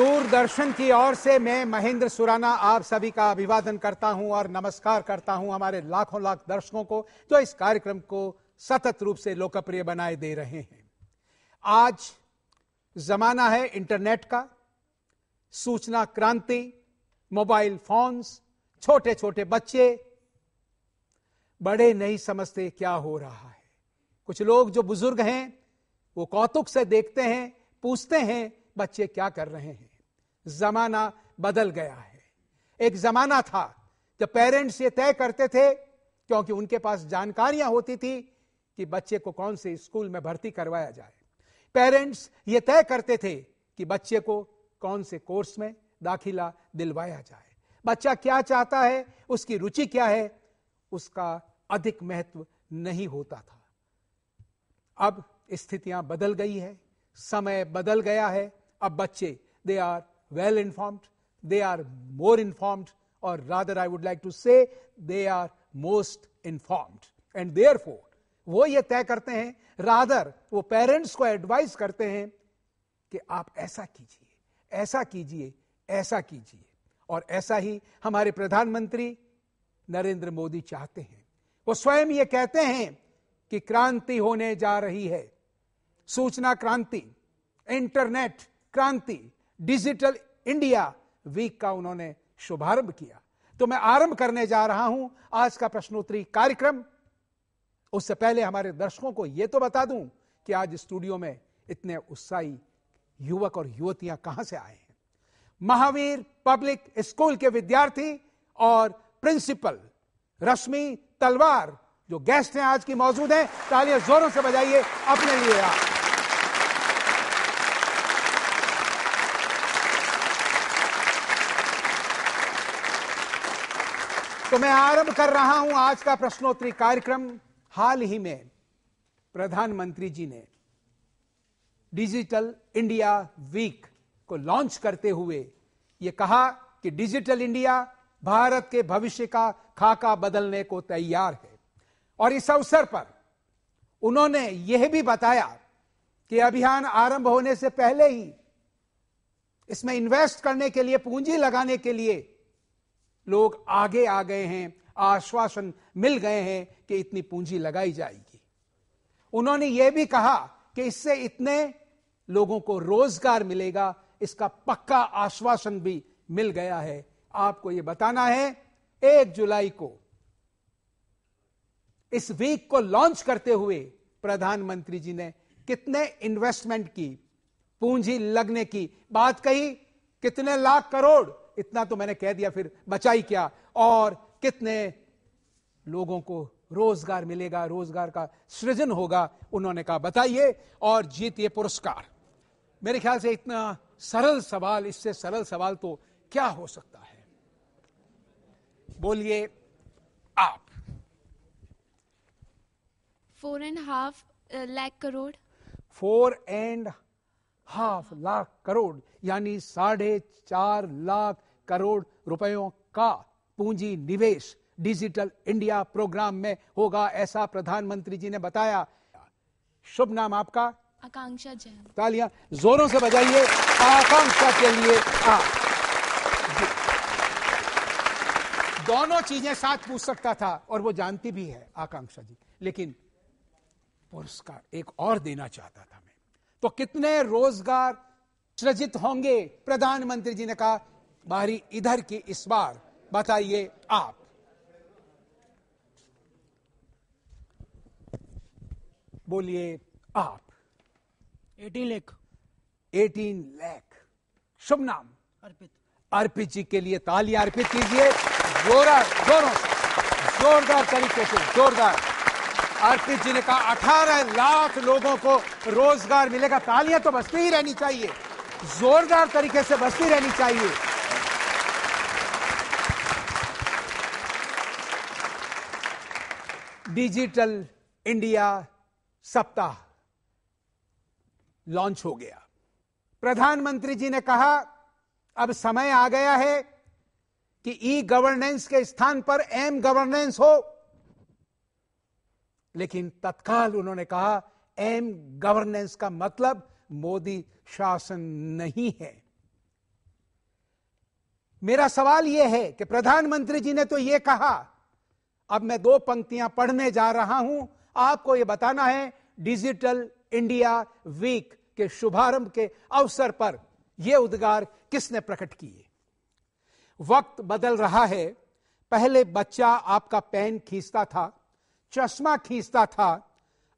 दूरदर्शन की ओर से मैं महेंद्र सुराना आप सभी का अभिवादन करता हूं और नमस्कार करता हूं हमारे लाखों लाख दर्शकों को जो इस कार्यक्रम को सतत रूप से लोकप्रिय बनाए दे रहे हैं। आज जमाना है इंटरनेट का, सूचना क्रांति, मोबाइल फोन्स, छोटे छोटे बच्चे बड़े नहीं समझते क्या हो रहा है। कुछ लोग जो बुजुर्ग हैं वो कौतुक से देखते हैं, पूछते हैं बच्चे क्या कर रहे हैं। जमाना बदल गया है। एक जमाना था जब पेरेंट्स ये तय करते थे, क्योंकि उनके पास जानकारियां होती थी कि बच्चे को कौन से स्कूल में भर्ती करवाया जाए। पेरेंट्स ये तय करते थे कि बच्चे को कौन से कोर्स में दाखिला दिलवाया जाए। बच्चा क्या चाहता है, उसकी रुचि क्या है, उसका अधिक महत्व नहीं होता था। अब स्थितियां बदल गई है, समय बदल गया है। अब बच्चे they are well informed, they are more informed, और rather I would like to say they are most informed, and therefore वो ये तय करते हैं, रादर वो पेरेंट्स को एडवाइस करते हैं कि आप ऐसा कीजिए, ऐसा कीजिए, ऐसा कीजिए। और ऐसा ही हमारे प्रधानमंत्री नरेंद्र मोदी चाहते हैं। वो स्वयं ये कहते हैं कि क्रांति होने जा रही है, सूचना क्रांति, इंटरनेट क्रांति, डिजिटल इंडिया वीक का उन्होंने शुभारंभ किया। तो मैं आरंभ करने जा रहा हूं आज का प्रश्नोत्तरी कार्यक्रम। उससे पहले हमारे दर्शकों को यह तो बता दूं कि आज स्टूडियो में इतने उत्साही युवक और युवतियां कहां से आए हैं। महावीर पब्लिक स्कूल के विद्यार्थी और प्रिंसिपल रश्मि तलवार जो गेस्ट हैं आज की मौजूद हैं। तालियां जोरों से बजाइए अपने लिए आप। तो मैं आरंभ कर रहा हूं आज का प्रश्नोत्तरी कार्यक्रम। हाल ही में प्रधानमंत्री जी ने डिजिटल इंडिया वीक को लॉन्च करते हुए यह कहा कि डिजिटल इंडिया भारत के भविष्य का खाका बदलने को तैयार है। और इस अवसर पर उन्होंने यह भी बताया कि अभियान आरंभ होने से पहले ही इसमें इन्वेस्ट करने के लिए, पूंजी लगाने के लिए लोग आगे आ गए हैं, आश्वासन मिल गए हैं कि इतनी पूंजी लगाई जाएगी। उन्होंने यह भी कहा कि इससे इतने लोगों को रोजगार मिलेगा, इसका पक्का आश्वासन भी मिल गया है। आपको यह बताना है 1 जुलाई को इस वीक को लॉन्च करते हुए प्रधानमंत्री जी ने कितने इन्वेस्टमेंट की, पूंजी लगने की बात कही, कितने लाख करोड़, इतना तो मैंने कह दिया, फिर बचा ही क्या, और कितने लोगों को रोजगार मिलेगा, रोजगार का सृजन होगा। उन्होंने कहा बताइए और जीतिए पुरस्कार। मेरे ख्याल से इतना सरल सवाल, इससे सरल सवाल तो क्या हो सकता है। बोलिए आप। 4.5 लाख करोड़। 4.5 लाख करोड़ यानी 4.5 लाख करोड़ रुपयों का पूंजी निवेश डिजिटल इंडिया प्रोग्राम में होगा, ऐसा प्रधानमंत्री जी ने बताया। शुभ नाम आपका? आकांक्षा जैन। तालियां जोरों से बजाइए आकांक्षा के लिए। आप दोनों चीजें साथ पूछ सकता था और वो जानती भी है आकांक्षा जी, लेकिन पुरस्कार एक और देना चाहता था मैं। तो कितने रोजगार सृजित होंगे? प्रधानमंत्री जी ने कहा बारी इधर की इस बार, बताइए आप। बोलिए आप। 18 लाख। 18 लाख। शुभ नाम? अर्पित। अर्पित जी के लिए तालियां अर्पित कीजिए जोरों से, जोरदार तरीके से, जोरदार। अर्पित जी ने कहा 18 लाख लोगों को रोजगार मिलेगा। तालियां तो बजती ही रहनी चाहिए, जोरदार तरीके से बजती रहनी चाहिए। डिजिटल इंडिया सप्ताह लॉन्च हो गया। प्रधानमंत्री जी ने कहा अब समय आ गया है कि ई गवर्नेंस के स्थान पर एम गवर्नेंस हो। लेकिन तत्काल उन्होंने कहा एम गवर्नेंस का मतलब मोदी शासन नहीं है। मेरा सवाल यह है कि प्रधानमंत्री जी ने तो यह कहा, अब मैं 2 पंक्तियां पढ़ने जा रहा हूं, आपको यह बताना है डिजिटल इंडिया वीक के शुभारंभ के अवसर पर यह उद्गार किसने प्रकट किए। वक्त बदल रहा है, पहले बच्चा आपका पेन खींचता था, चश्मा खींचता था,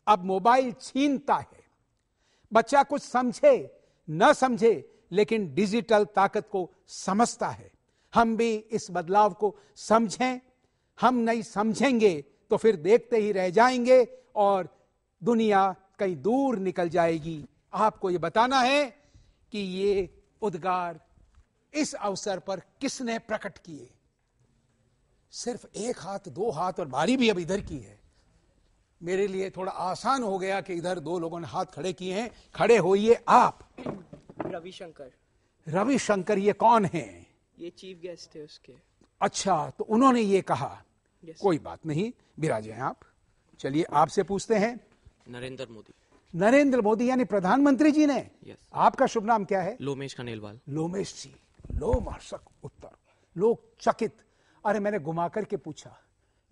अब मोबाइल छीनता है। बच्चा कुछ समझे न समझे लेकिन डिजिटल ताकत को समझता है। हम भी इस बदलाव को समझें, हम नहीं समझेंगे तो फिर देखते ही रह जाएंगे और दुनिया कहीं दूर निकल जाएगी। आपको यह बताना है कि ये उद्गार इस अवसर पर किसने प्रकट किए। सिर्फ 1 हाथ 2 हाथ और बारी भी अब इधर की है। मेरे लिए थोड़ा आसान हो गया कि इधर 2 लोगों ने हाथ खड़े किए हैं। खड़े होइए आप। रविशंकर। रविशंकर ये कौन हैं? ये चीफ गेस्ट है उसके। अच्छा, तो उन्होंने ये कहा। Yes. कोई बात नहीं, विराजे हैं आप। चलिए आपसे पूछते हैं। नरेंद्र मोदी। नरेंद्र मोदी यानी प्रधानमंत्री जी ने। Yes. आपका शुभ नाम क्या है? लोमेश खनेलवाल। लोमेश जी। लोमहर्षक उत्तर, लोग चकित। अरे मैंने घुमा करके पूछा,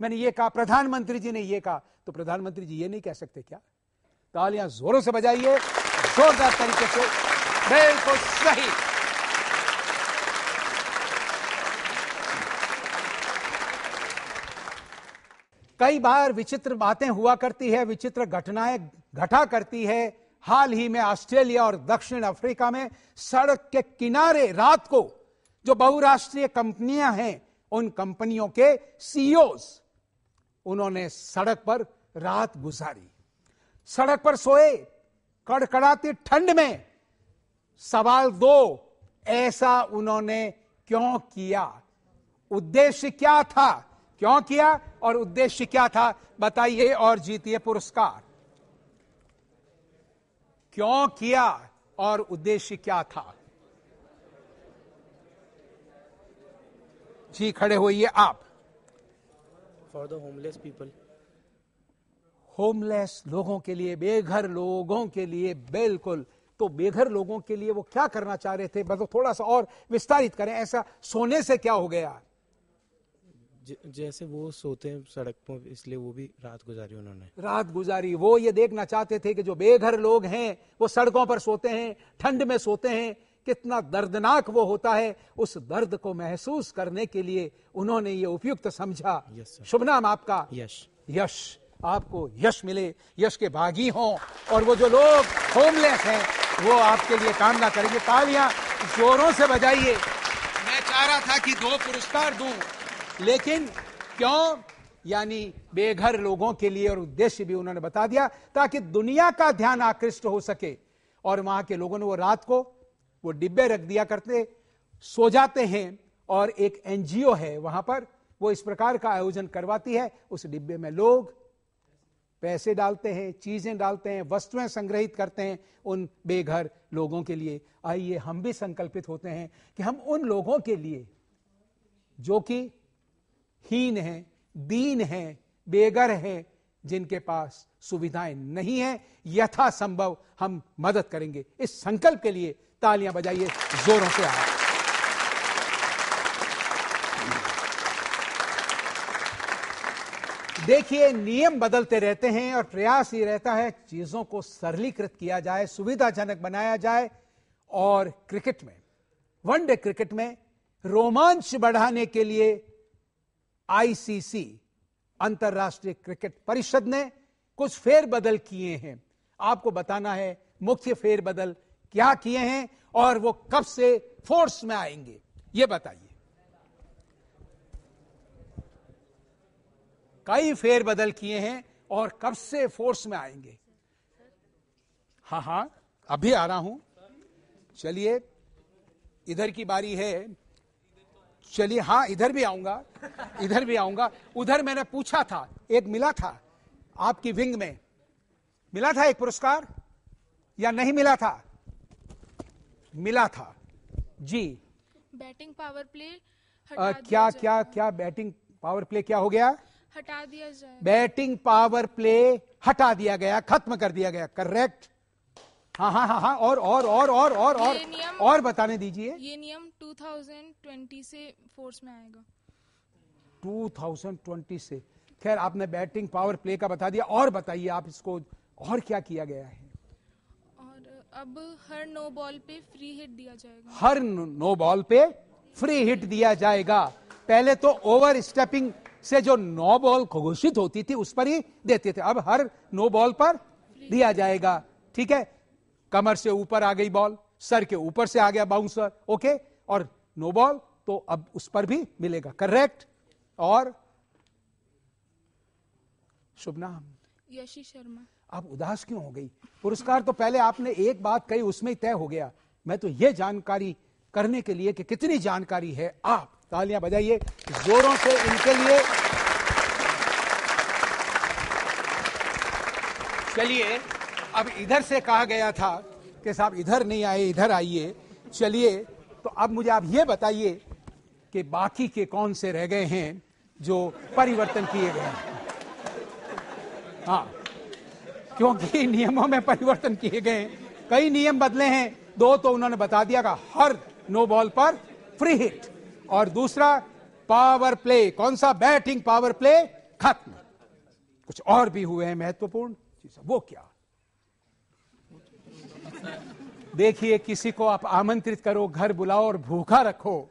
मैंने ये कहा, प्रधानमंत्री जी ने ये कहा, तो प्रधानमंत्री जी ये नहीं कह सकते क्या? तालियां जोरों से बजाइए, जोरदार तरीके से। बिल्कुल सही। कई बार विचित्र बातें हुआ करती है, विचित्र घटनाएं घटा करती है। हाल ही में ऑस्ट्रेलिया और दक्षिण अफ्रीका में सड़क के किनारे रात को जो बहुराष्ट्रीय कंपनियां हैं, उन कंपनियों के सीईओज, उन्होंने सड़क पर रात गुजारी, सड़क पर सोए कड़कड़ाती ठंड में। सवाल 2, ऐसा उन्होंने क्यों किया? उद्देश्य क्या था? क्यों किया और उद्देश्य क्या था? बताइए और जीतिए पुरस्कार। क्यों किया और उद्देश्य क्या था? जी, खड़े होइए आप। For the homeless people. Homeless लोगों के लिए, बेघर लोगों के लिए। बिल्कुल। तो बेघर लोगों के लिए वो क्या करना चाह रहे थे? मतलब थोड़ा सा और विस्तारित करें। ऐसा सोने से क्या हो गया? जैसे वो सोते हैं सड़क पर, इसलिए वो भी रात गुजारी उन्होंने। रात गुजारी। वो ये देखना चाहते थे कि जो बेघर लोग हैं वो सड़कों पर सोते हैं, ठंड में सोते हैं, कितना दर्दनाक वो होता है। उस दर्द को महसूस करने के लिए उन्होंने ये उपयुक्त समझा। शुभ नाम आपका? यश। यश। आपको यश मिले, यश के भागी हों, और वो जो लोग होमलेस हैं वो आपके लिए कामना करेंगे। तालियां जोरों से बजाइए। मैं चाह रहा था कि 2 पुरस्कार दूं, लेकिन क्यों? यानी बेघर लोगों के लिए, और उद्देश्य भी उन्होंने बता दिया, ताकि दुनिया का ध्यान आकृष्ट हो सके। और वहां के लोगों ने वो रात को वो डिब्बे रख दिया करते, सो जाते हैं, और एक एनजीओ है वहां पर, वो इस प्रकार का आयोजन करवाती है। उस डिब्बे में लोग पैसे डालते हैं, चीजें डालते हैं, वस्तुएं संग्रहित करते हैं उन बेघर लोगों के लिए। आइए हम भी संकल्पित होते हैं कि हम उन लोगों के लिए जो कि हीन हैं, दीन हैं, बेघर हैं, जिनके पास सुविधाएं नहीं हैं, यथासंभव हम मदद करेंगे। इस संकल्प के लिए तालियां बजाइए जोरों से। आप देखिए, नियम बदलते रहते हैं और प्रयास ये रहता है चीजों को सरलीकृत किया जाए, सुविधाजनक बनाया जाए। और क्रिकेट में, वनडे क्रिकेट में रोमांच बढ़ाने के लिए आईसीसी, अंतर्राष्ट्रीय क्रिकेट परिषद ने कुछ फेरबदल किए हैं। आपको बताना है मुख्य फेरबदल क्या किए हैं और वो कब से फोर्स में आएंगे, ये बताइए। कई फेरबदल किए हैं और कब से फोर्स में आएंगे? हाँ, अभी आ रहा हूं। चलिए, इधर की बारी है। चलिए, हाँ, इधर भी आऊंगा, इधर भी आऊंगा। उधर मैंने पूछा था, एक मिला था आपकी विंग में, मिला था एक पुरस्कार या नहीं मिला था? मिला था जी। बैटिंग पावर प्ले क्या बैटिंग पावर प्ले क्या हो गया? हटा दिया जाए। बैटिंग पावर प्ले हटा दिया गया, खत्म कर दिया गया। करेक्ट, हाँ हाँ हाँ हाँ, और ये नियम- और बताने दीजिए। ये नियम 2020 से फोर्स में आएगा। 2020 से। खैर, आपने बैटिंग पावर प्ले का बता दिया, और बताइए आप इसको और क्या किया गया है। और अब हर नो बॉल पे फ्री हिट दिया जाएगा। हर नो बॉल पे फ्री हिट दिया जाएगा। पहले तो ओवर स्टेपिंग से जो नो बॉल घोषित होती थी उस पर ही देते थे, अब हर नो बॉल पर दिया जाएगा। ठीक है, कमर से ऊपर आ गई बॉल, सर के ऊपर से आ गया बाउंसर, ओके, और नो बॉल तो अब उस पर भी मिलेगा। करेक्ट। और शुभ नाम? यशी शर्मा। आप उदास क्यों हो गई? पुरस्कार तो पहले आपने एक बात कही, उसमें ही तय हो गया। मैं तो यह जानकारी करने के लिए कि कितनी जानकारी है, आप तालियां बजाइए जोरों से इनके लिए। चलिए, अब इधर से कहा गया था कि साहब इधर नहीं आए, इधर आइए। चलिए, तो अब मुझे आप ये बताइए कि बाकी के कौन से रह गए हैं जो परिवर्तन किए गए हैं। हाँ, क्योंकि नियमों में परिवर्तन किए गए, कई नियम बदले हैं। दो तो उन्होंने बता दिया कि हर नो बॉल पर फ्री हिट, और दूसरा पावर प्ले। कौन सा? बैटिंग पावर प्ले खत्म। कुछ और भी हुए हैं महत्वपूर्ण चीजें, वो क्या? देखिए, किसी को आप आमंत्रित करो, घर बुलाओ और भूखा रखो।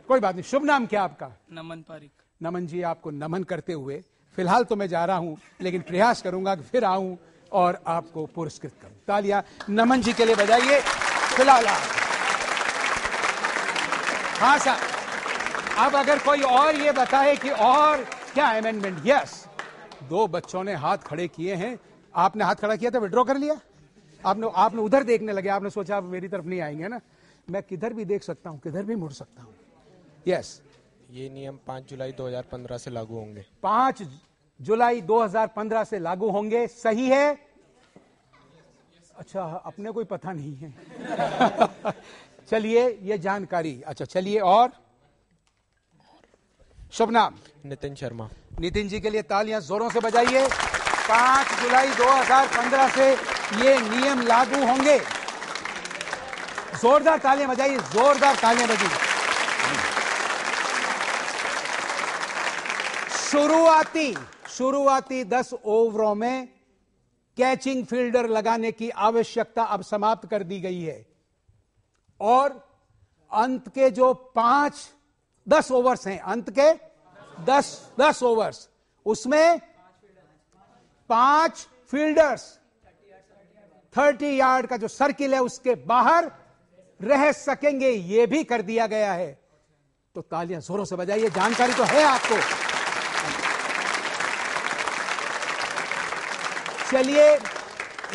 कोई बात नहीं। शुभ नाम क्या आपका? नमन पारिक। नमन जी, आपको नमन करते हुए फिलहाल तो मैं जा रहा हूं, लेकिन प्रयास करूंगा कि फिर आऊं और आपको पुरस्कृत करूं। तालियां नमन जी के लिए बजाइए। फिलहाल हाँ सर, अब अगर कोई और ये बताए कि और क्या अमेंडमेंट। यस, दो बच्चों ने हाथ खड़े किए हैं। आपने हाथ खड़ा किया था, विड्रॉ कर लिया? आपने उधर देखने लगे, आपने सोचा आप मेरी तरफ नहीं आएंगे ना। मैं किधर भी देख सकता हूं, किधर भी मुड़ सकता हूं। यस, ये नियम 5 जुलाई 2015 से लागू होंगे। 5 जुलाई 2015 से लागू होंगे, सही है? अच्छा, अपने कोई पता नहीं है। चलिए, ये जानकारी। अच्छा, चलिए, और शुभ नाम? नितिन शर्मा। नितिन जी के लिए तालियां जोरों से बजाइए। 5 जुलाई 2015 से ये नियम लागू होंगे। जोरदार तालियां बजाइए, जोरदार तालियां बजाइए। शुरुआती 10 ओवरों में कैचिंग फील्डर लगाने की आवश्यकता अब समाप्त कर दी गई है, और अंत के जो 10 ओवर्स हैं, अंत के 10 ओवर्स, उसमें 5 फील्डर्स 30 यार्ड का जो सर्किल है उसके बाहर रह सकेंगे, यह भी कर दिया गया है। तो तालियां जोरों से बजाइए, जानकारी तो है आपको। चलिए,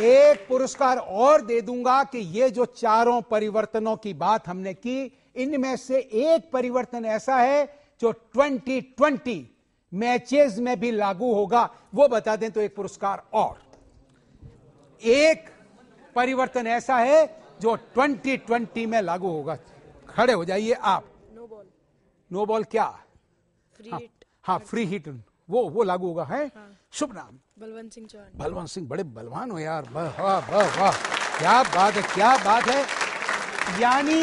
एक पुरस्कार और दे दूंगा कि ये जो चारों परिवर्तनों की बात हमने की, इनमें से एक परिवर्तन ऐसा है जो 2020 मैचेस में भी लागू होगा। वो बता दें तो एक पुरस्कार और। एक परिवर्तन ऐसा है जो 2020 में लागू होगा। खड़े हो जाइए आप। नो बॉल क्या? फ्री हाँ, हिट। हाँ, फ्री हिट, वो लागू होगा है। हाँ। शुभ नाम? बलवंत सिंह चौहान। बलवंत सिंह, बड़े बलवान हो यार। वाह वाह वाह वाह, क्या बात है, क्या बात है। यानी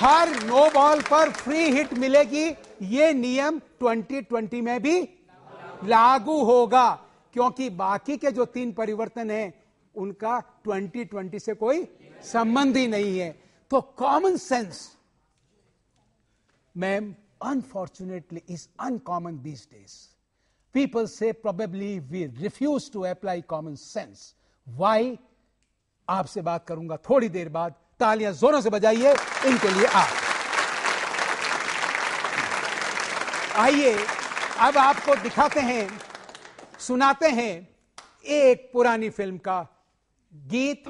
हर नो बॉल पर फ्री हिट मिलेगी, ये नियम 2020 में भी लागू होगा, क्योंकि बाकी के जो 3 परिवर्तन हैं उनका 2020 से कोई संबंध ही नहीं है। तो common sense, ma'am, unfortunately is uncommon these days. People say probably we refuse to apply common sense. Why? आपसे बात करूंगा थोड़ी देर बाद। तालियां जोरों से बजाइए इनके लिए आप। आइए, अब आपको दिखाते हैं, सुनाते हैं एक पुरानी फिल्म का गीत।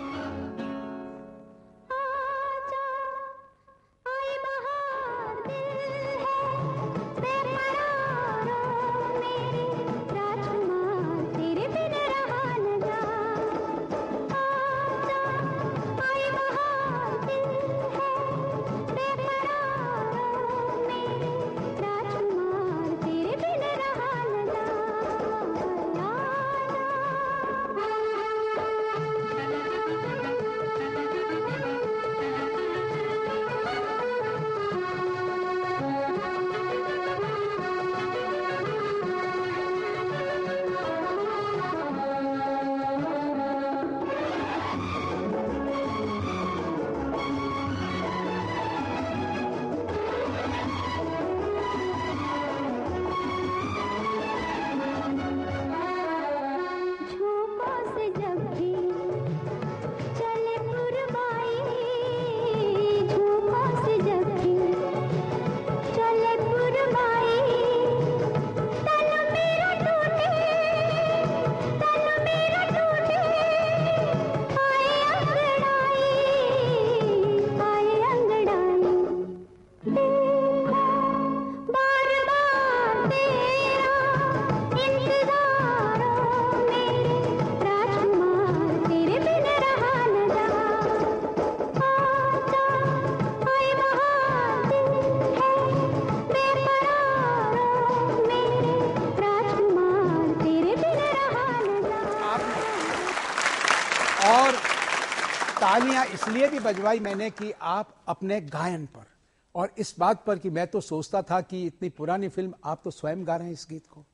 तालियां इसलिए भी बजवाई मैंने कि आप अपने गायन पर और इस बात पर कि मैं तो सोचता था कि इतनी पुरानी फिल्म आप तो स्वयं गा रहे हैं इस गीत को।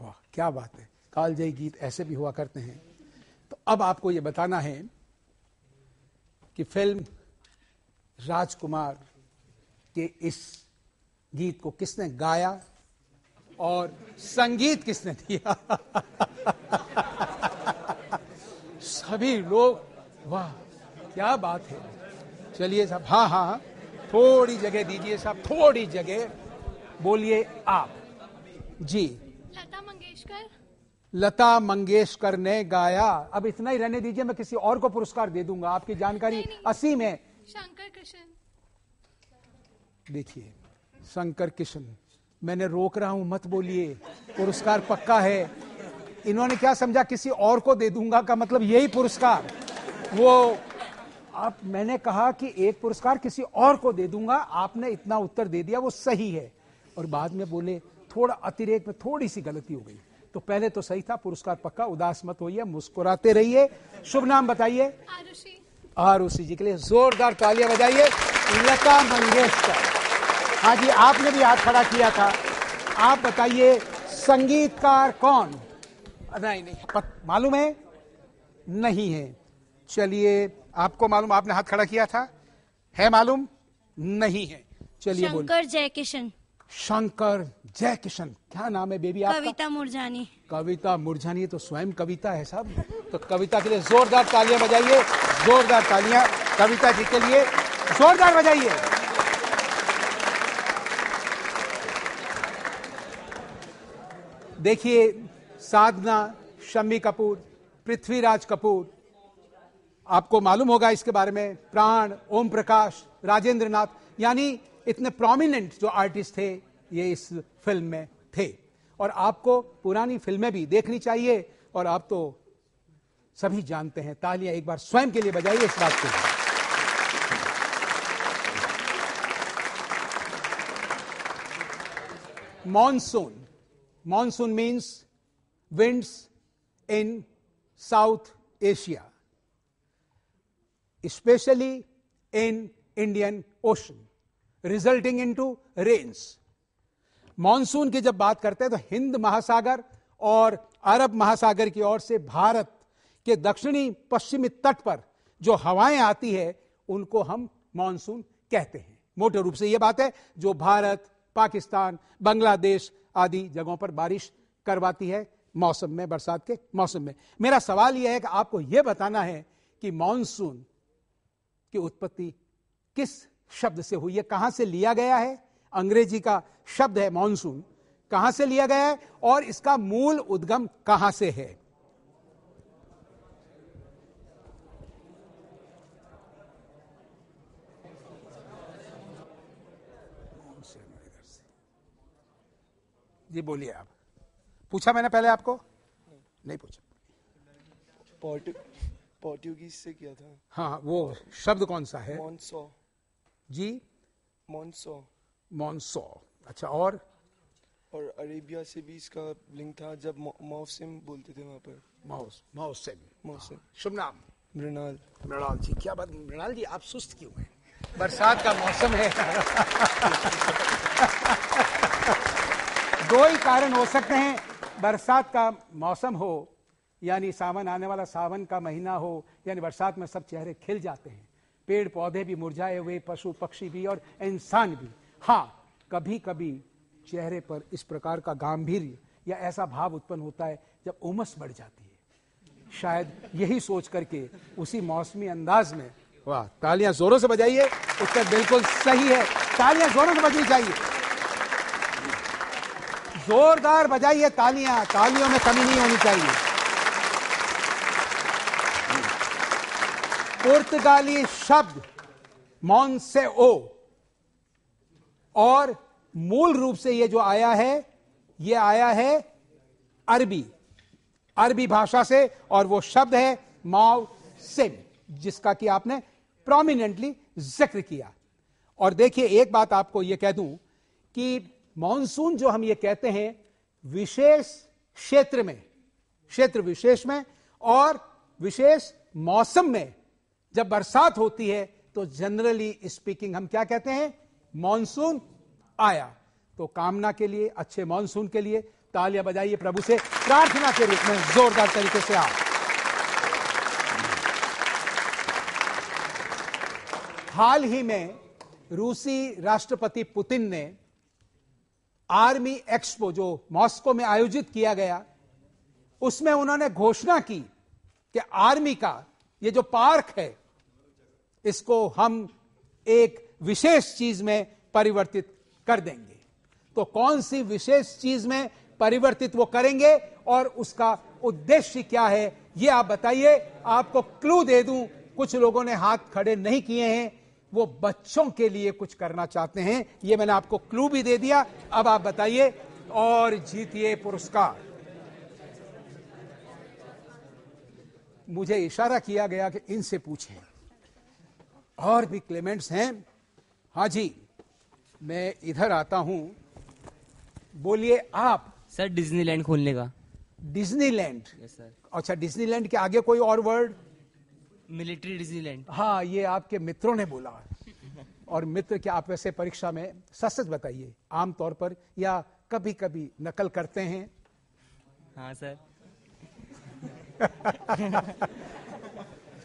वाह क्या बात है, कालजयी गीत ऐसे भी हुआ करते हैं। तो अब आपको यह बताना है कि फिल्म राजकुमार के इस गीत को किसने गाया और संगीत किसने दिया। सभी लोग, वाह क्या बात है। चलिए साहब, हाँ हाँ हाँ, थोड़ी जगह दीजिए साहब, थोड़ी जगह बोलिए आप जी। लता मंगेशकर। लता मंगेशकर ने गाया। अब इतना ही रहने दीजिए, मैं किसी और को पुरस्कार दे दूंगा, आपकी जानकारी असीम है। शंकर किशन। देखिए शंकर किशन, मैंने रोक रहा हूं मत बोलिए, पुरस्कार पक्का है। इन्होंने क्या समझा किसी और को दे दूंगा का मतलब यही पुरस्कार, वो आप मैंने कहा कि एक पुरस्कार किसी और को दे दूंगा, आपने इतना उत्तर दे दिया वो सही है और बाद में बोले थोड़ा अतिरेक में थोड़ी सी गलती हो गई। तो पहले तो सही था, पुरस्कार पक्का, उदास मत होइए, मुस्कुराते रहिए। शुभ नाम बताइए। आरुषि। आरुषि जी के लिए जोरदार तालियां बजाइए। लता मंगेशकर। हाँ जी, आपने भी हाथ खड़ा किया था। आप बताइए संगीतकार कौन? नहीं मालूम है? नहीं है। चलिए आपको मालूम, आपने हाथ खड़ा किया था, है मालूम? नहीं है। चलिए बोलिए। शंकर जयकिशन। शंकर जयकिशन, क्या नाम है बेबी आपका? कविता मुरझानी। कविता मुरझानी तो स्वयं कविता है साहब। तो कविता के लिए जोरदार तालियां बजाइए, जोरदार तालियां कविता जी के लिए, जोरदार बजाइए। देखिए साधना, शम्मी कपूर, पृथ्वीराज कपूर, आपको मालूम होगा इसके बारे में, प्राण, ओम प्रकाश, राजेंद्र नाथ, यानी इतने प्रोमिनेंट जो आर्टिस्ट थे ये इस फिल्म में थे। और आपको पुरानी फिल्में भी देखनी चाहिए और आप तो सभी जानते हैं। तालियां एक बार स्वयं के लिए बजाइए इस बात को। Monsoon, monsoon means winds in South Asia, especially in Indian Ocean, resulting into rains. Monsoon की जब बात करते हैं तो हिंद महासागर और अरब महासागर की ओर से भारत के दक्षिणी पश्चिमी तट पर जो हवाएं आती है उनको हम मॉनसून कहते हैं। मोटे रूप से यह बात है, जो भारत, पाकिस्तान, बांग्लादेश आदि जगहों पर बारिश करवाती है मौसम में, बरसात के मौसम में। मेरा सवाल यह है कि आपको यह बताना है कि मॉनसून की उत्पत्ति किस शब्द से हुई है, कहां से लिया गया है। अंग्रेजी का शब्द है मॉनसून, कहां से लिया गया है और इसका मूल उद्गम कहां से है। जी बोलिए आप। पूछा मैंने पहले आपको? नहीं पूछा। पोर्टुगीज से किया था। हाँ, वो शब्द कौन सा है? मॉन्सो। जी मॉन्सो। मॉन्सो, अच्छा। और अरेबिया से भी इसका लिंक था, जब मौसम बोलते थे वहां पर। मौसम। शुभ नाम? मृणाल। मृणाल जी, क्या बात। मृणाल जी आप सुस्त क्यों हैं? बरसात का मौसम है। दो ही कारण हो सकते हैं, बरसात का मौसम हो यानी सावन आने वाला, सावन का महीना हो, यानी बरसात में सब चेहरे खिल जाते हैं, पेड़ पौधे भी मुरझाए हुए, पशु पक्षी भी और इंसान भी। हाँ, कभी कभी चेहरे पर इस प्रकार का गांभीर्य या ऐसा भाव उत्पन्न होता है जब उमस बढ़ जाती है, शायद यही सोच करके उसी मौसमी अंदाज में। वाह, तालियां जोरों से बजाइए, उत्तर बिल्कुल सही है। तालियां जोरों से बजनी चाहिए, जोरदार बजाइए तालियां, तालियों में कमी नहीं होनी चाहिए। पुर्तगाली शब्द मॉन्सेओ, और मूल रूप से ये जो आया है, ये आया है अरबी भाषा से, और वो शब्द है मौसिम, जिसका कि आपने प्रोमिनेंटली जिक्र किया। और देखिए एक बात आपको ये कह दूं कि मॉनसून जो हम ये कहते हैं विशेष क्षेत्र में, क्षेत्र विशेष में और विशेष मौसम में जब बरसात होती है तो जनरली स्पीकिंग हम क्या कहते हैं, मॉनसून आया। तो कामना के लिए, अच्छे मॉनसून के लिए तालियां बजाइए प्रभु से प्रार्थना के रूप में जोरदार तरीके से आप। हाल ही में रूसी राष्ट्रपति पुतिन ने आर्मी एक्सपो जो मॉस्को में आयोजित किया गया, उसमें उन्होंने घोषणा की कि आर्मी का ये जो पार्क है इसको हम एक विशेष चीज में परिवर्तित कर देंगे। तो कौन सी विशेष चीज में परिवर्तित वो करेंगे और उसका उद्देश्य क्या है, ये आप बताइए। आपको क्लू दे दूं, कुछ लोगों ने हाथ खड़े नहीं किए हैं, वो बच्चों के लिए कुछ करना चाहते हैं। ये मैंने आपको क्लू भी दे दिया, अब आप बताइए और जीतिए पुरस्कार। मुझे इशारा किया गया कि इनसे पूछें, और भी क्लेमेंट्स हैं। हाँ जी, मैं इधर आता हूं, बोलिए आप। सर डिज्नीलैंड खोलने का। डिज्नीलैंड? Yes sir. अच्छा, डिज्नीलैंड के आगे कोई और वर्ड? Military Disneyland. हाँ, ये आपके मित्रों ने बोला। और मित्र क्या आप वैसे परीक्षा में सच सच बताइए, आमतौर पर या कभी कभी नकल करते हैं? हाँ सर।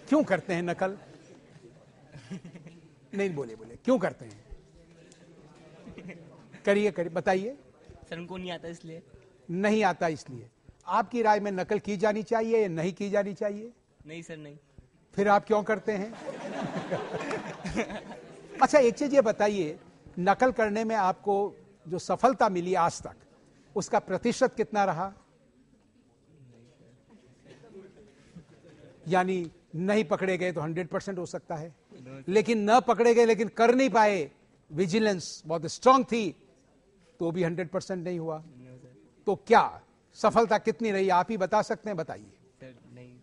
क्यों करते हैं नकल? नहीं, बोले क्यों करते हैं? करिए बताइए। सर उनको नहीं आता इसलिए। नहीं आता इसलिए। आपकी राय में नकल की जानी चाहिए या नहीं की जानी चाहिए? नहीं सर, नहीं। फिर आप क्यों करते हैं? अच्छा, एक चीज ये बताइए, नकल करने में आपको जो सफलता मिली आज तक, उसका प्रतिशत कितना रहा? यानी नहीं पकड़े गए तो 100% हो सकता है, लेकिन न पकड़े गए लेकिन कर नहीं पाए, विजिलेंस बहुत स्ट्रांग थी, तो भी 100% नहीं हुआ। तो क्या सफलता कितनी रही, आप ही बता सकते हैं? बताइए। सर नहीं,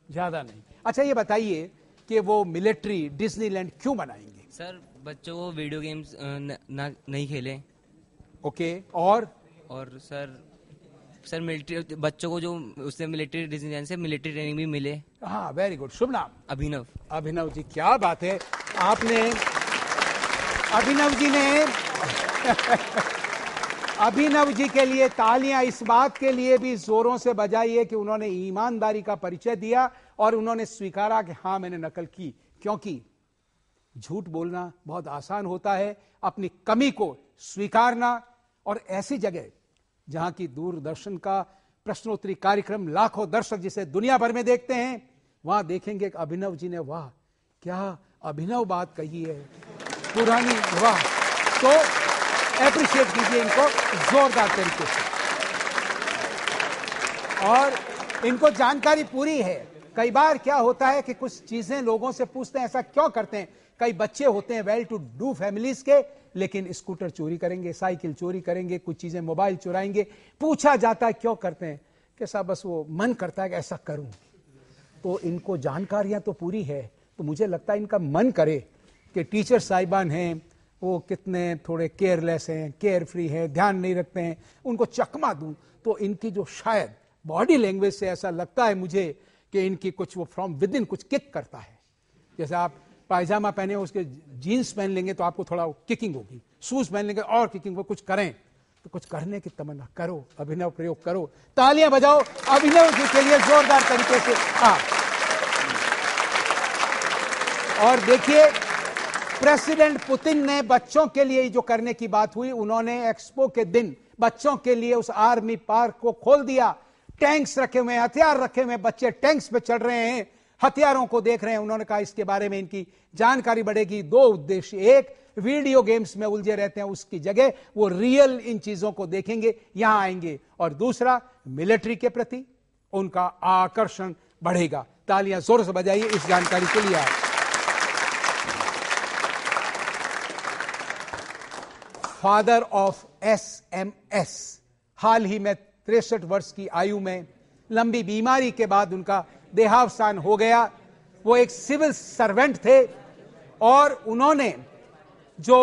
ज्यादा नहीं। अच्छा, ये बताइए कि वो मिलिट्री डिज्नीलैंड क्यों बनाएंगे? सर बच्चों को वीडियो गेम्स नहीं खेले। ओके, और सर मिलिट्री बच्चों को जो उससे मिलिट्री डिज्नीलैंड से मिलिट्री ट्रेनिंग भी मिले। हाँ, वेरी गुड। शुभ नाम? अभिनव। अभिनव जी, क्या बात है। आपने अभिनव जी के लिए तालियां इस बात के लिए भी जोरों से बजाइए कि उन्होंने ईमानदारी का परिचय दिया और उन्होंने स्वीकारा कि हाँ मैंने नकल की। क्योंकि झूठ बोलना बहुत आसान होता है, अपनी कमी को स्वीकारना। और ऐसी जगह जहां की दूरदर्शन का प्रश्नोत्तरी कार्यक्रम लाखों दर्शक जिसे दुनिया भर में देखते हैं, वहां देखेंगे कि अभिनव जी ने वाह क्या अभिनव बात कही है, पुरानी, वाह। तो एप्रिशिएट कीजिए इनको जोरदार तरीके से। और इनको जानकारी पूरी है। कई बार क्या होता है कि कुछ चीजें लोगों से पूछते हैं ऐसा क्यों करते हैं। कई बच्चे होते हैं वेल टू डू फैमिलीज के, लेकिन स्कूटर चोरी करेंगे, साइकिल चोरी करेंगे, कुछ चीजें मोबाइल चुराएंगे। पूछा जाता है क्यों करते हैं, कि साहब बस वो मन करता है कि ऐसा करूं। तो इनको जानकारियां तो पूरी है, तो मुझे लगता है इनका मन करे कि टीचर साहिबान हैं वो कितने थोड़े केयरलेस हैं, केयर फ्री हैं, ध्यान नहीं रखते हैं, उनको चकमा दूं। तो इनकी जो शायद बॉडी लैंग्वेज से ऐसा लगता है मुझे कि इनकी कुछ वो फ्रॉम विद इन कुछ किक करता है। जैसे आप पायजामा पहने उसके जीन्स पहन लेंगे तो आपको थोड़ा किकिंग होगी, शूज पहन लेंगे और किकिंग, वो कुछ करें तो कुछ करने की तमन्ना करो। अभिनव प्रयोग करो, तालियां बजाओ अभिनव जी के लिए जोरदार तरीके से। और देखिए, प्रेसिडेंट पुतिन ने बच्चों के लिए जो करने की बात हुई, उन्होंने एक्सपो के दिन बच्चों के लिए उस आर्मी पार्क को खोल दिया। टैंक्स रखे हुए, हथियार रखे हुए, बच्चे टैंक्स पे चढ़ रहे हैं, हथियारों को देख रहे हैं। उन्होंने कहा इसके बारे में इनकी जानकारी बढ़ेगी। दो उद्देश्य, एक वीडियो गेम्स में उलझे रहते हैं उसकी जगह वो रियल इन चीजों को देखेंगे, यहां आएंगे। और दूसरा, मिलिट्री के प्रति उनका आकर्षण बढ़ेगा। तालियां जोर से बजाइए इस जानकारी के लिए। आप फादर ऑफ SMS, हाल ही में 63 वर्ष की आयु में लंबी बीमारी के बाद उनका देहावसान हो गया। वो एक सिविल सर्वेंट थे और उन्होंने जो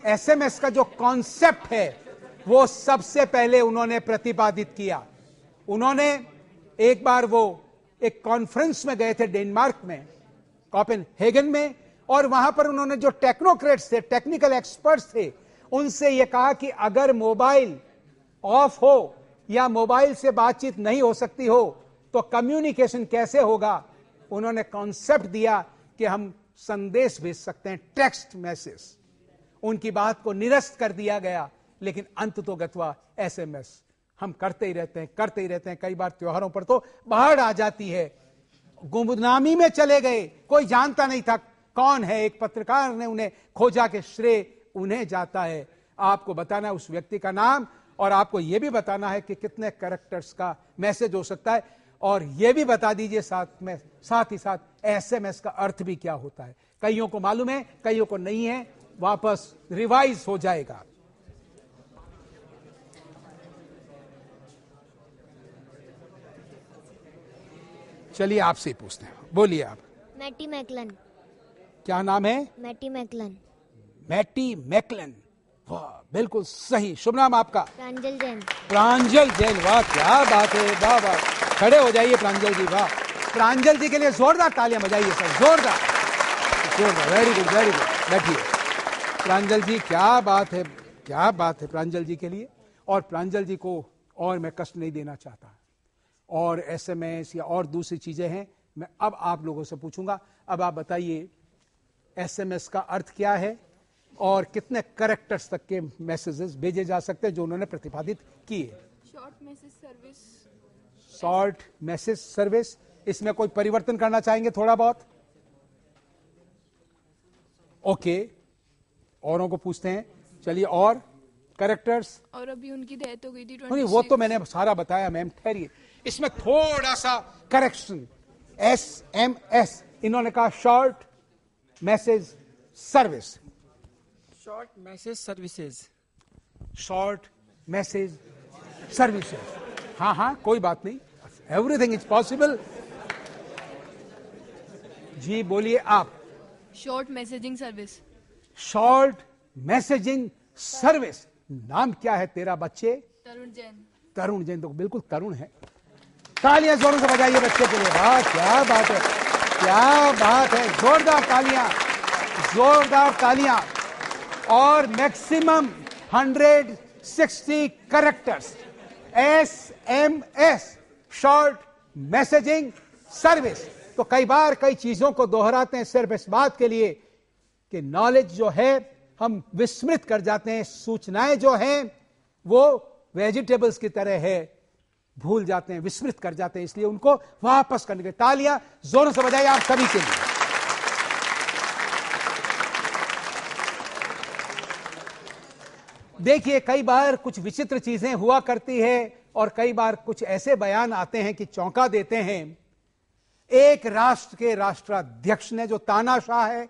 SMS का जो कॉन्सेप्ट है वो सबसे पहले उन्होंने प्रतिपादित किया। उन्होंने एक बार वो एक कॉन्फ्रेंस में गए थे डेनमार्क में, कोपेनहेगन में, और वहां पर उन्होंने जो टेक्नोक्रेट्स थे, टेक्निकल एक्सपर्ट्स थे, उनसे यह कहा कि अगर मोबाइल ऑफ हो या मोबाइल से बातचीत नहीं हो सकती हो तो कम्युनिकेशन कैसे होगा। उन्होंने कॉन्सेप्ट दिया कि हम संदेश भेज सकते हैं, टेक्स्ट मैसेज। उनकी बात को निरस्त कर दिया गया, लेकिन अंत तो गत्वा एसएमएस हम करते ही रहते हैं। कई बार त्योहारों पर तो बाढ़ आ जाती है, गुमनामी में चले गए, कोई जानता नहीं था कौन है, एक पत्रकार ने उन्हें खोजा के श्रेय उन्हें जाता है। आपको बताना है उस व्यक्ति का नाम, और आपको यह भी बताना है कि कितने कैरेक्टर्स का मैसेज हो सकता है, और यह भी बता दीजिए साथ ही साथ एसएमएस का अर्थ भी क्या होता है। कईयों को मालूम है, कईयों को नहीं है, वापस रिवाइज हो जाएगा। चलिए आपसे पूछते हैं, बोलिए आप। मैटी मैकलन। क्या नाम है? मैटी मैकलन। मैटी मैकलन, वाह बिल्कुल सही। शुभ नाम आपका? प्रांजल जैन। प्रांजल जैन, वाह क्या बात है, वाह वाह। खड़े हो जाइए प्रांजल जी, वाह। प्रांजल जी के लिए जोरदार तालियां बजाइए सर, जोरदार जोरदार। Very good very good. बैठिए प्रांजल जी, क्या बात है, क्या बात है प्रांजल जी के लिए। और प्रांजल जी को और मैं कष्ट नहीं देना चाहता, और एसएमएस या और दूसरी चीजें हैं, मैं अब आप लोगों से पूछूंगा। अब आप बताइए एसएमएस का अर्थ क्या है और कितने कैरेक्टर्स तक के मैसेजेस भेजे जा सकते हैं जो उन्होंने प्रतिपादित किए। Short message service. Short message service, इसमें कोई परिवर्तन करना चाहेंगे थोड़ा बहुत? ओके, औरों को पूछते हैं। चलिए, और कैरेक्टर्स? और अभी उनकी डेथ हो गई थी नहीं, वो तो मैंने सारा बताया मैम, ठहरिए। इसमें थोड़ा सा करेक्शन, एसएमएस इन्होंने कहा short message service. Short message services. Short message services, हाँ हाँ कोई बात नहीं, एवरीथिंग इज पॉसिबल। जी बोलिए आप। Short messaging service. Short messaging service. नाम क्या है तेरा बच्चे? तरुण जैन। तरुण जैन, तो बिल्कुल तरुण है। तालियां जोरों से बजाइए बच्चे के लिए, वाह क्या बात है, क्या बात है, जोरदार तालियां, जोरदार तालियां। और maximum 160 characters, SMS, short messaging service. तो कई बार कई चीजों को दोहराते हैं सिर्फ इस बात के लिए कि नॉलेज जो है हम विस्मृत कर जाते हैं, सूचनाएं जो हैं वो वेजिटेबल्स की तरह है, भूल जाते हैं, विस्मृत कर जाते हैं, इसलिए उनको वापस करने के। तालियां जोरों से बजाइए आप सभी के लिए। देखिए कई बार कुछ विचित्र चीजें हुआ करती है और कई बार कुछ ऐसे बयान आते हैं कि चौंका देते हैं। एक राष्ट्र के राष्ट्राध्यक्ष ने, जो तानाशाह है,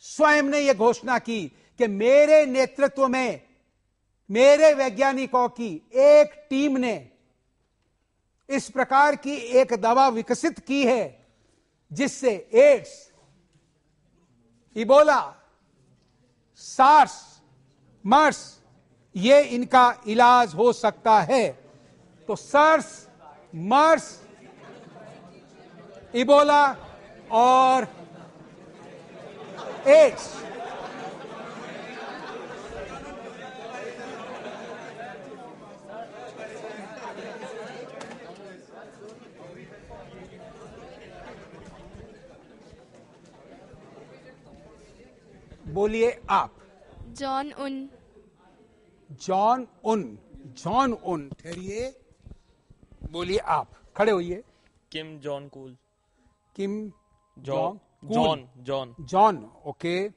स्वयं ने यह घोषणा की कि मेरे नेतृत्व में मेरे वैज्ञानिकों की एक टीम ने इस प्रकार की एक दवा विकसित की है जिससे एड्स, इबोला, सार्स, मर्स, ये इनका इलाज हो सकता है। तो सार्स, मर्स, इबोला और एड्स, बोलिए आप। John Un. Jong Un, Jong उन, ठहरिए, बोलिए आप, खड़े होइए। Kim Jong cool. Kim Jong cool. Jong Jong Jong, okay.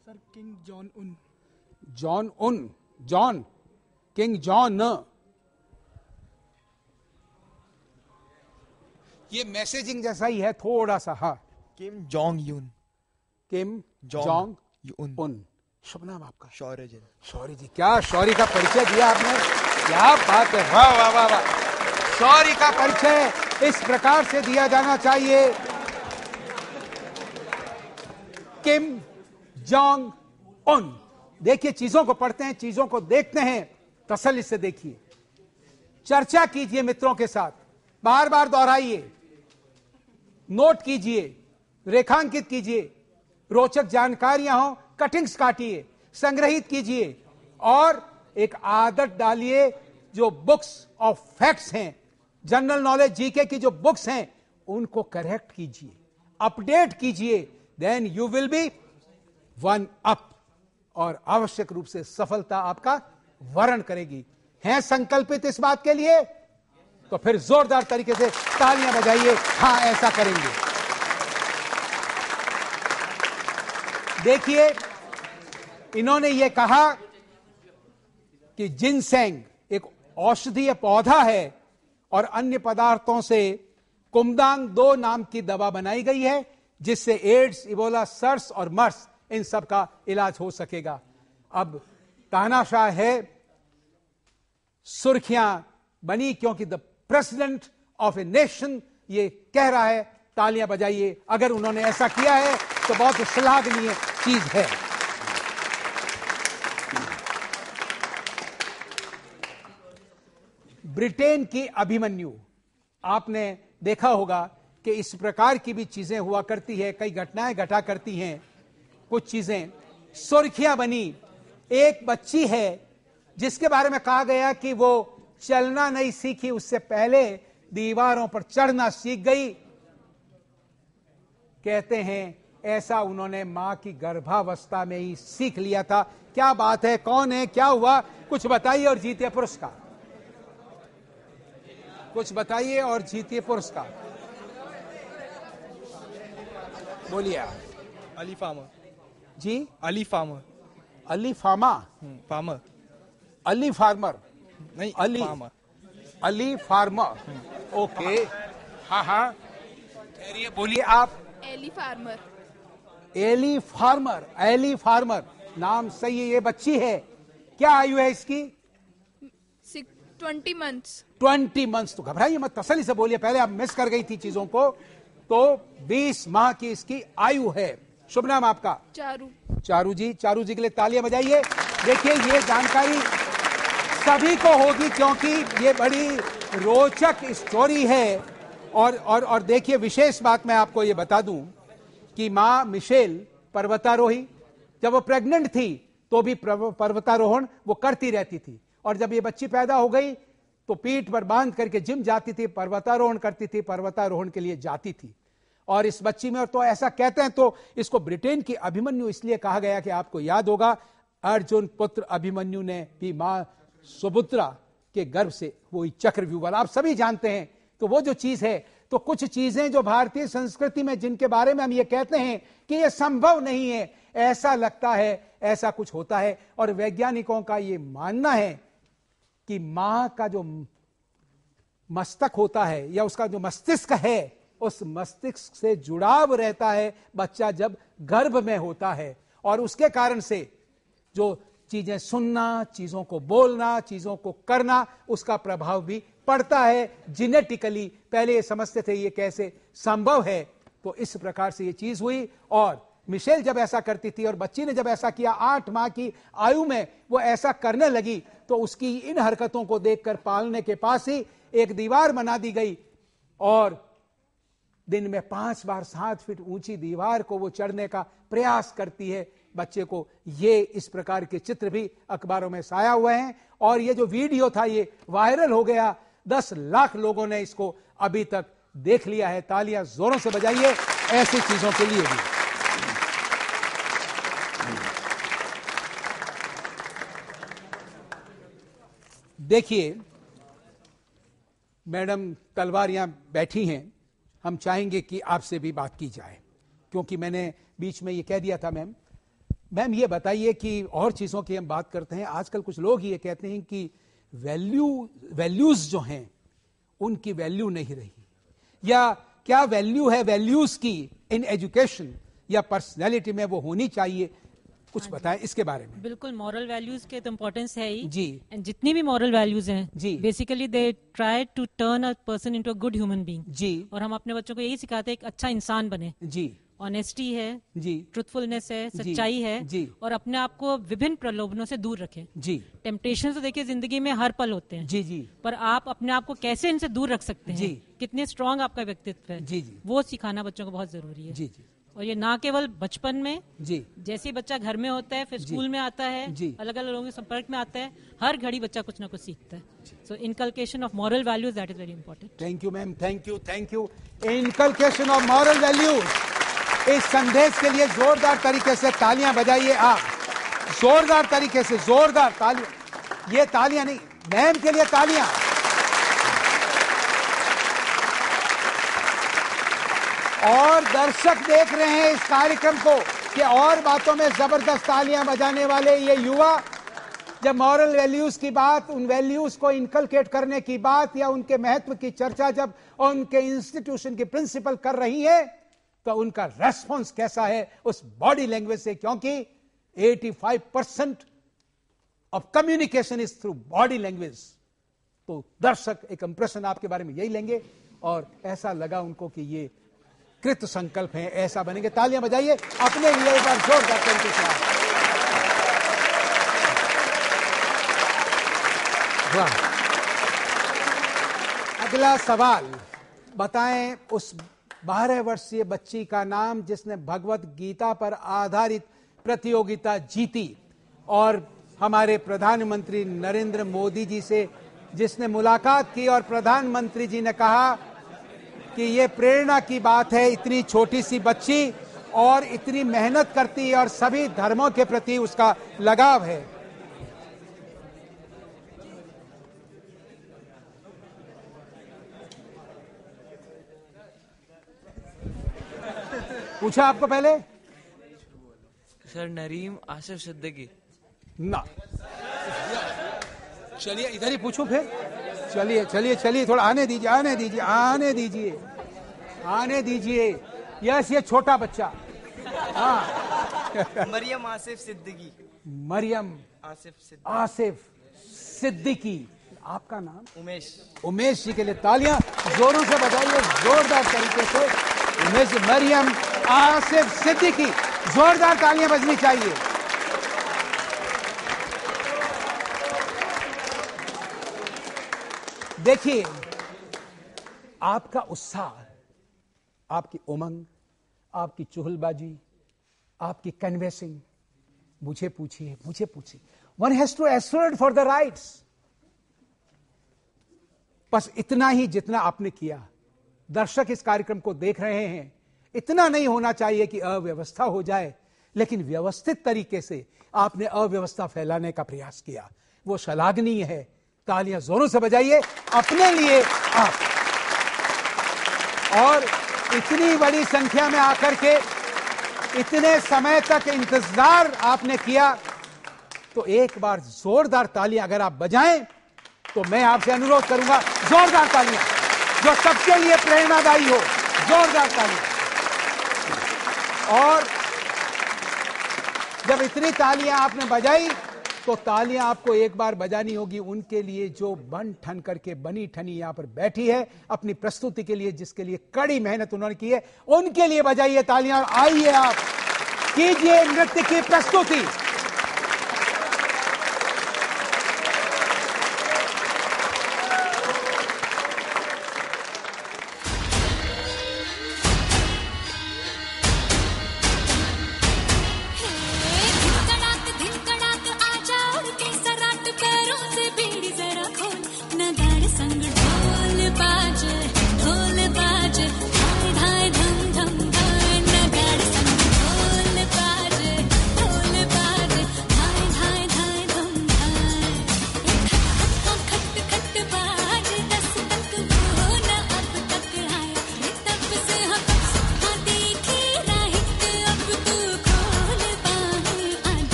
Sir king Jong Un. Jong Un, Jong, king Jong. ये मैसेजिंग जैसा ही है थोड़ा सा। हाँ, किम जोंग यून। Kim Jong Un. शुभ नाम आपका? शौर्य जैन। शौर्य जी, क्या शौर्य का परिचय दिया आपने, क्या बात है, वाह वाह वाह वाह। शौर्य का परिचय इस प्रकार से दिया जाना चाहिए। Kim Jong Un. देखिए चीजों को पढ़ते हैं, चीजों को देखते हैं, तसल्ली से देखिए। चर्चा कीजिए मित्रों के साथ, बार बार दोहराइए, नोट कीजिए, रेखांकित कीजिए, रोचक जानकारियां हो, कटिंग्स काटिए, संग्रहित कीजिए और एक आदत डालिए, जो बुक्स ऑफ फैक्ट्स हैं, जनरल नॉलेज जीके की जो बुक्स हैं, उनको करेक्ट कीजिए, अपडेट कीजिए, then you will be one up, और आवश्यक रूप से सफलता आपका वर्ण करेगी। हैं संकल्पित इस बात के लिए? तो फिर जोरदार तरीके से तालियां बजाइए। हां, ऐसा करेंगे। देखिए, इन्होंने यह कहा कि जिनसेंग एक औषधीय पौधा है और अन्य पदार्थों से कुमदांग 2 नाम की दवा बनाई गई है, जिससे एड्स, इबोला, सर्स और मर्स, इन सब का इलाज हो सकेगा। अब तानाशाह है, सुर्खियां बनी क्योंकि the president of a nation ये कह रहा है। तालियां बजाइए अगर उन्होंने ऐसा किया है, तो बहुत श्लाघनीय चीज है। ब्रिटेन की अभिमन्यु, आपने देखा होगा कि इस प्रकार की भी चीजें हुआ करती है, कई घटनाएं घटा करती हैं। कुछ चीजें सुर्खियां बनी। एक बच्ची है जिसके बारे में कहा गया कि वो चलना नहीं सीखी, उससे पहले दीवारों पर चढ़ना सीख गई। कहते हैं ऐसा उन्होंने मां की गर्भावस्था में ही सीख लिया था। क्या बात है, कौन है, क्या हुआ, कुछ बताइए और जीतिए पुरस्कार। कुछ बताइए और जीतिए पुरस्कार। बोलिए आप। Ali Farmer ji, Ali Farmer Ali pharma, Farmer Ali Farmer नहीं Ali Farmer Ali Farmer. Okay, हाँ हाँ, ठहरिए, बोलिए आप। Eli Farmer. Eli Farmer, Eli Farmer नाम सही है। ये बच्ची है, क्या आयु है इसकी? 20 मंथ्स। 20 मंथ्स। तो घबराइए मत, तसल्ली से बोलिए, पहले आप मिस कर गई थी चीजों को। तो 20 माह की इसकी आयु है। शुभ नाम आपका? चारू। चारू जी, चारू जी के लिए तालियां बजाइए। देखिए, ये जानकारी सभी को होगी क्योंकि ये बड़ी रोचक स्टोरी है। और देखिए, विशेष बात मैं आपको ये बता दूं कि मां मिशेल पर्वतारोही, जब वो प्रेग्नेंट थी तो भी पर्वतारोहण वो करती रहती थी, और जब ये बच्ची पैदा हो गई तो पीठ पर बांध करके जिम जाती थी, पर्वतारोहण करती थी, पर्वतारोहण के लिए जाती थी। और इस बच्ची में, और तो ऐसा कहते हैं, तो इसको ब्रिटेन की अभिमन्यु इसलिए कहा गया कि आपको याद होगा, अर्जुन पुत्र अभिमन्यु ने भी मां सुभद्रा के गर्भ से वही चक्रव्यूह वाला, आप सभी जानते हैं। तो वो जो चीज है, तो कुछ चीजें जो भारतीय संस्कृति में, जिनके बारे में हम ये कहते हैं कि ये संभव नहीं है, ऐसा लगता है, ऐसा कुछ होता है। और वैज्ञानिकों का ये मानना है कि मां का जो मस्तक होता है या उसका जो मस्तिष्क है, उस मस्तिष्क से जुड़ाव रहता है बच्चा जब गर्भ में होता है, और उसके कारण से जो चीजें सुनना, चीजों को बोलना, चीजों को करना, उसका प्रभाव भी पड़ता है जेनेटिकली। पहले ये समझते थे ये कैसे संभव है, तो इस प्रकार से ये चीज हुई। और मिशेल जब ऐसा करती थी और बच्ची ने जब ऐसा किया, 8 माह की आयु में वो ऐसा करने लगी, तो उसकी इन हरकतों को देखकर पालने के पास ही एक दीवार बना दी गई, और दिन में 5 बार 7 फीट ऊंची दीवार को वो चढ़ने का प्रयास करती है बच्चे को। ये इस प्रकार के चित्र भी अखबारों में छाया हुए हैं, और ये जो वीडियो था ये वायरल हो गया। 10 लाख लोगों ने इसको अभी तक देख लिया है। तालियां जोरों से बजाइए ऐसी चीजों के लिए भी। देखिए, मैडम तलवार यहां बैठी हैं, हम चाहेंगे कि आपसे भी बात की जाए, क्योंकि मैंने बीच में ये कह दिया था। मैम ये बताइए कि और चीजों की हम बात करते हैं, आजकल कुछ लोग ये कहते हैं कि वैल्यूज जो हैं उनकी वैल्यू नहीं रही, या क्या वैल्यू है वैल्यूज की इन एजुकेशन या पर्सनैलिटी में, वो होनी चाहिए, कुछ बताएं इसके बारे में। बिल्कुल, मॉरल वैल्यूज के तो इम्पोर्टेंस है ही जी। एंड जितनी भी मॉरल वैल्यूज हैं जी, basically they try to turn a person into a good human being जी। और हम अपने बच्चों को यही सिखाते हैं एक अच्छा इंसान बने जी। ऑनेस्टी है, जी ट्रुथफुलनेस है, सच्चाई है, जी और अपने आप को विभिन्न प्रलोभनों से दूर रखें। जी टेम्पटेशन तो देखिए जिंदगी में हर पल होते हैं, जी जी पर आप अपने आप को कैसे इनसे दूर रख सकते हैं, जी। कितने स्ट्रांग आपका व्यक्तित्व है, जी जी वो सिखाना बच्चों को बहुत जरूरी है। जी जी और ये ना केवल बचपन में, जी जैसे ही बच्चा घर में होता है, फिर स्कूल में आता है, जी। अलग अलग लोगों के संपर्क में आता है, हर घड़ी बच्चा कुछ ना कुछ सीखता है। So inculcation of moral values, that is very important. Thank you ma'am, thank you. Inculcation of moral values, इस संदेश के लिए जोरदार तरीके से तालियां बजाइए आप, जोरदार तरीके से, जोरदार तालियां। ये तालियां नहीं, मैम के लिए तालियां। और दर्शक देख रहे हैं इस कार्यक्रम को कि और बातों में जबरदस्त तालियां बजाने वाले ये युवा जब मॉरल वैल्यूज की बात, उन वैल्यूज को इनकलकेट करने की बात या उनके महत्व की चर्चा जब उनके इंस्टीट्यूशन की प्रिंसिपल कर रही है, तो उनका रेस्पॉन्स कैसा है उस बॉडी लैंग्वेज से, क्योंकि 85% of communication is through body language. तो दर्शक एक इंप्रेशन आपके बारे में यही लेंगे और ऐसा लगा उनको कि ये कृत संकल्प है, ऐसा बनेंगे। तालियां बजाइए अपने लिए एक बार जोरदार तरीके से। वाह। अगला सवाल बताएं, उस 12 वर्षीय बच्ची का नाम जिसने भगवत गीता पर आधारित प्रतियोगिता जीती और हमारे प्रधानमंत्री नरेंद्र मोदी जी से जिसने मुलाकात की और प्रधानमंत्री जी ने कहा कि ये प्रेरणा की बात है, इतनी छोटी सी बच्ची और इतनी मेहनत करती है और सभी धर्मों के प्रति उसका लगाव है। पूछा आपको पहले? सर नरीम आसिफ सिद्दीकी। ना, चलिए इधर ही पूछूं फिर। चलिए थोड़ा आने दीजिए। यस, ये छोटा बच्चा। हाँ। मरियम आसिफ सिद्दीकी। मरियम आसिफ सिद्दीकी। आपका नाम? उमेश जी के लिए तालियां जोरों से बजाइए, जोरदार तरीके से। उमेश, मरियम आसिफ सिद्दीकी, जोरदार तालियां बजनी चाहिए। देखिए, आपका उत्साह, आपकी उमंग, आपकी चुहलबाजी, आपकी कन्वेंसिंग, मुझे पूछिए। One has to assert for the rights. बस इतना ही जितना आपने किया। दर्शक इस कार्यक्रम को देख रहे हैं, इतना नहीं होना चाहिए कि अव्यवस्था हो जाए, लेकिन व्यवस्थित तरीके से आपने अव्यवस्था फैलाने का प्रयास किया, वो श्लाघनीय है। तालियां जोरों से बजाइए अपने लिए आप। और इतनी बड़ी संख्या में आकर के इतने समय तक इंतजार आपने किया, तो एक बार जोरदार तालियां अगर आप बजाएं तो मैं आपसे अनुरोध करूंगा, जोरदार तालियां जो सबके लिए प्रेरणादायी हो, जोरदार तालियां। और जब इतनी तालियां आपने बजाई तो तालियां आपको एक बार बजानी होगी उनके लिए जो बन ठन करके बनी ठनी यहां पर बैठी है अपनी प्रस्तुति के लिए, जिसके लिए कड़ी मेहनत उन्होंने की है, उनके लिए बजाइए तालियां। आइए आप कीजिए नृत्य की प्रस्तुति।